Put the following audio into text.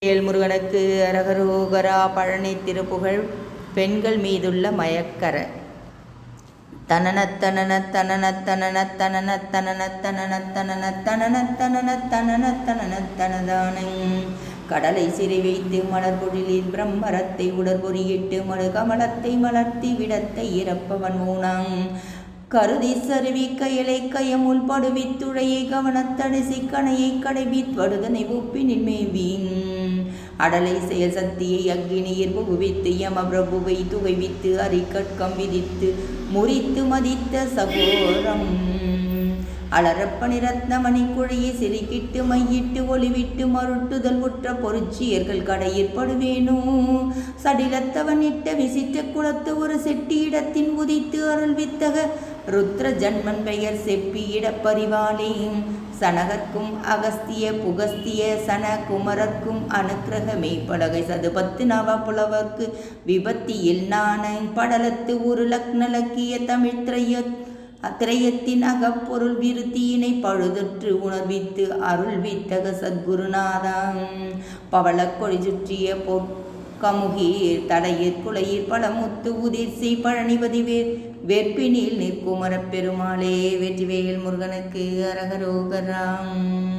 வேல்முருகனுக்கு அரகரோகரா. பழனி திருப்புகழ். பெண்கள் மீதுள்ள மயக்கர. தனனத் தனனத் தனனத் தனனத் தனனத் தனனத் தனனத் தனனத் தனனத் தனனத் தனனத் தனனத் தனதானங். கடலை சிறை வைத்து மலர்பொழிலில் பிரம்மரத்தை உடற்பொறியிட்டு மடு கமலத்தை மலர்த்தி விடத்தை இறப்பவன் ஊனாங். கருதி சருவி கயலை கயமுள் படுவித்துழையை கவனத்தடைசி கணையை கடைபித்வடுதனை உப்பினின் மேவிங். அடலை செயல் சக்தியை அக்னியில் புகுவித்து யம பிரபுவை துகைவித்து அரிக்கட்கம் விதித்து முறித்து மதித்த சகோரம். அலரப்பணி ரத்னமணி குழையை சிறுக்கிட்டு மையிட்டு ஒளிவிட்டு மருட்டுதல் உற்ற பொருட்சியர்கள் கடையில் படுவேனோ. சடிலத்தவன் இட்ட விசிட்ட குளத்து ஒரு செட்டியிடத்தின் உதித்து அருள் வித்தக ருத்ர ஜன்மன் பெயர் செப்பி இடப்பறிவாளே. சனகர்க்கும் அகஸ்திய புகஸ்திய சன குமரர்க்கும் அனுக்கிரகமே பலகை சதுபத்து நவ புலவர்க்கு விபத்தியில் நான. படலத்து ஒரு லக்னலக்கிய தமிழ் திரையத்தின் அகப்பொருள் விருத்தியினை பழுதற்று உணர்வித்து அருள் வித்தக சத்குருநாதம். பவளக்கொடி சுற்றிய பொற்கமுகீர் தடையிற் குலையிற் பழமுத்து உதிர்சை பழனிபதி வேற்பினில் நிற்குமரப் பெருமாளே. வெற்றிவேல் முருகனுக்கு அரகரோகராம்.